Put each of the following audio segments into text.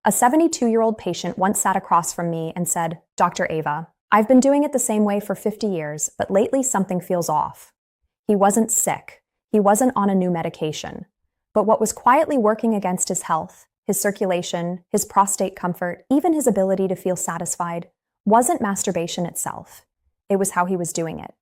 A 72-year-old patient once sat across from me and said, "Dr. Ava, I've been doing it the same way for 50 years, but lately something feels off." He wasn't sick. He wasn't on a new medication. But what was quietly working against his health, his circulation, his prostate comfort, even his ability to feel satisfied, wasn't masturbation itself. It was how he was doing it.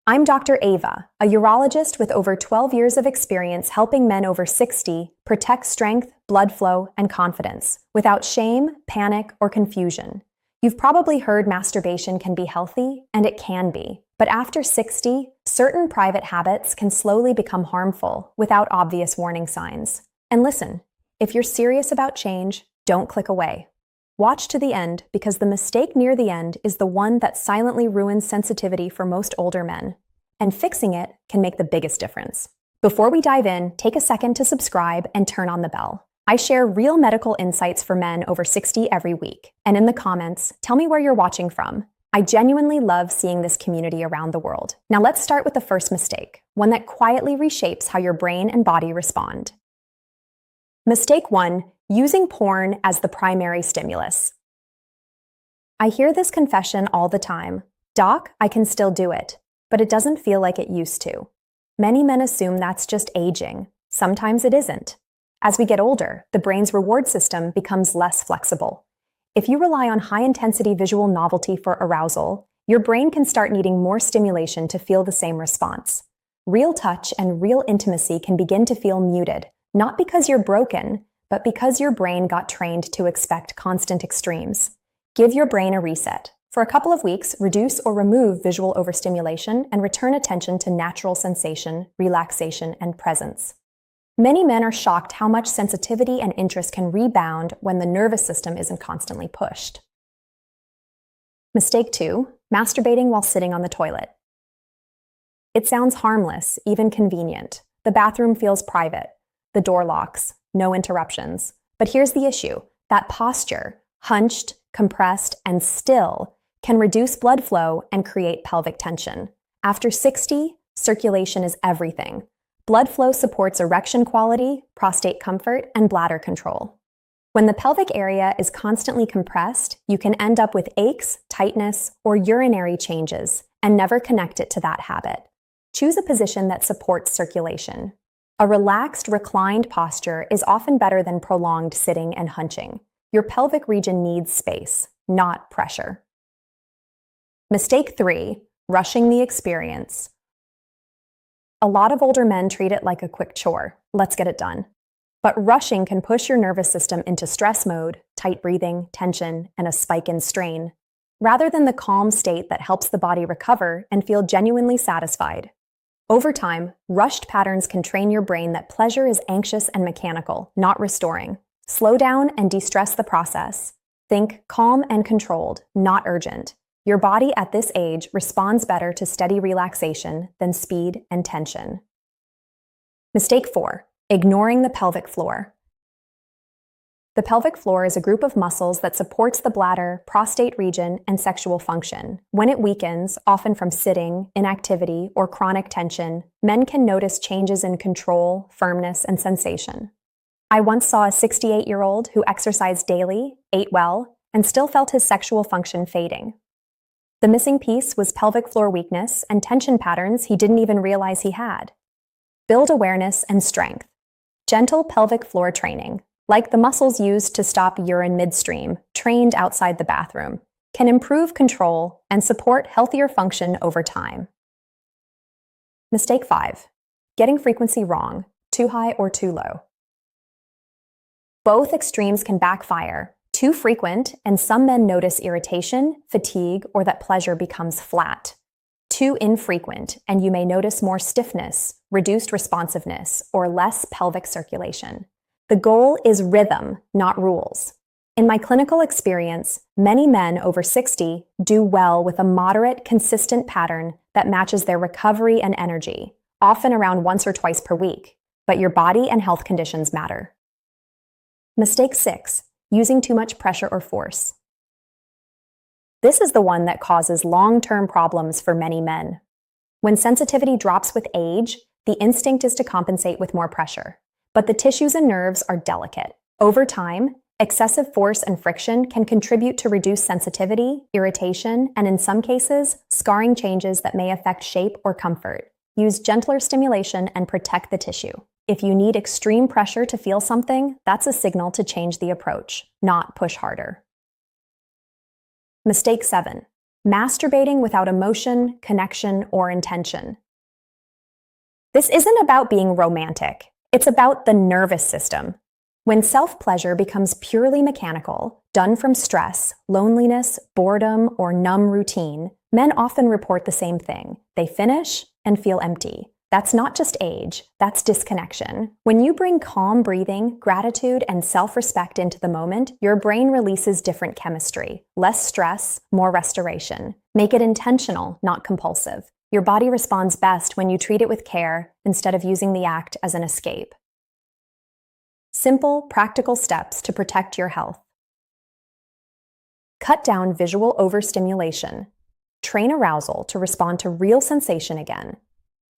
I'm Dr. Ava, a urologist with over 12 years of experience helping men over 60 protect strength, blood flow, and confidence without shame, panic, or confusion. You've probably heard masturbation can be healthy, and it can be. But after 60, certain private habits can slowly become harmful without obvious warning signs. And listen, if you're serious about change, don't click away. Watch to the end, because the mistake near the end is the one that silently ruins sensitivity for most older men. And fixing it can make the biggest difference. Before we dive in, take a second to subscribe and turn on the bell. I share real medical insights for men over 60 every week. And in the comments, tell me where you're watching from. I genuinely love seeing this community around the world. Now let's start with the first mistake, one that quietly reshapes how your brain and body respond. Mistake 1. Using porn as the primary stimulus. I hear this confession all the time. "Doc, I can still do it, but it doesn't feel like it used to." Many men assume that's just aging. Sometimes it isn't. As we get older, the brain's reward system becomes less flexible. If you rely on high-intensity visual novelty for arousal, your brain can start needing more stimulation to feel the same response. Real touch and real intimacy can begin to feel muted, not because you're broken, but because your brain got trained to expect constant extremes. Give your brain a reset. For a couple of weeks, reduce or remove visual overstimulation and return attention to natural sensation, relaxation, and presence. Many men are shocked how much sensitivity and interest can rebound when the nervous system isn't constantly pushed. Mistake 2. Masturbating while sitting on the toilet. It sounds harmless, even convenient. The bathroom feels private. The door locks. No interruptions. But here's the issue. That posture, hunched, compressed, and still, can reduce blood flow and create pelvic tension. After 60, circulation is everything. Blood flow supports erection quality, prostate comfort, and bladder control. When the pelvic area is constantly compressed, you can end up with aches, tightness, or urinary changes, and never connect it to that habit. Choose a position that supports circulation. A relaxed, reclined posture is often better than prolonged sitting and hunching. Your pelvic region needs space, not pressure. Mistake 3. Rushing the experience. A lot of older men treat it like a quick chore. Let's get it done. But rushing can push your nervous system into stress mode, tight breathing, tension, and a spike in strain, rather than the calm state that helps the body recover and feel genuinely satisfied. Over time, rushed patterns can train your brain that pleasure is anxious and mechanical, not restoring. Slow down and de-stress the process. Think calm and controlled, not urgent. Your body at this age responds better to steady relaxation than speed and tension. Mistake 4. Ignoring the pelvic floor. The pelvic floor is a group of muscles that supports the bladder, prostate region, and sexual function. When it weakens, often from sitting, inactivity, or chronic tension, men can notice changes in control, firmness, and sensation. I once saw a 68-year-old who exercised daily, ate well, and still felt his sexual function fading. The missing piece was pelvic floor weakness and tension patterns he didn't even realize he had. Build awareness and strength. Gentle pelvic floor training, like the muscles used to stop urine midstream, trained outside the bathroom, can improve control and support healthier function over time. Mistake 5. Getting frequency wrong, too high or too low. Both extremes can backfire. Too frequent, and some men notice irritation, fatigue, or that pleasure becomes flat. Too infrequent, and you may notice more stiffness, reduced responsiveness, or less pelvic circulation. The goal is rhythm, not rules. In my clinical experience, many men over 60 do well with a moderate, consistent pattern that matches their recovery and energy, often around once or twice per week. But your body and health conditions matter. Mistake 6. Using too much pressure or force. This is the one that causes long-term problems for many men. When sensitivity drops with age, the instinct is to compensate with more pressure. But the tissues and nerves are delicate. Over time, Excessive force and friction can contribute to reduced sensitivity, irritation, and in some cases, scarring changes that may affect shape or comfort. Use gentler stimulation and protect the tissue. If you need extreme pressure to feel something, that's a signal to change the approach, not push harder. Mistake 7. Masturbating without emotion, connection, or intention. This isn't about being romantic. It's about the nervous system. When self-pleasure becomes purely mechanical, done from stress, loneliness, boredom, or numb routine, men often report the same thing. They finish and feel empty. That's not just age, that's disconnection. When you bring calm breathing, gratitude, and self-respect into the moment, your brain releases different chemistry. Less stress, more restoration. Make it intentional, not compulsive. Your body responds best when you treat it with care instead of using the act as an escape. Simple, practical steps to protect your health. Cut down visual overstimulation. Train arousal to respond to real sensation again.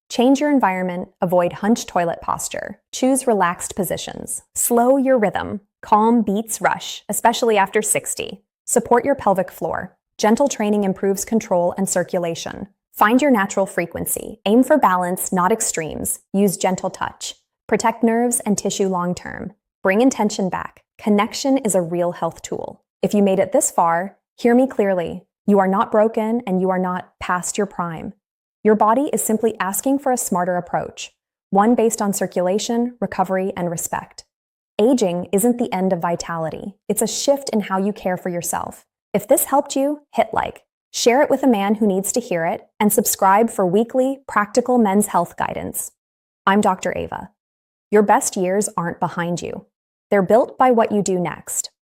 Change your environment, avoid hunched toilet posture. Choose relaxed positions. Slow your rhythm. Calm beats rush, especially after 60. Support your pelvic floor. Gentle training improves control and circulation. Find your natural frequency. Aim for balance, not extremes. Use gentle touch. Protect nerves and tissue long-term. Bring intention back. Connection is a real health tool. If you made it this far, hear me clearly. You are not broken and you are not past your prime. Your body is simply asking for a smarter approach, one based on circulation, recovery, and respect. Aging isn't the end of vitality. It's a shift in how you care for yourself. If this helped you, hit like. Share it with a man who needs to hear it, and subscribe for weekly, practical men's health guidance. I'm Dr. Ava. Your best years aren't behind you. They're built by what you do next.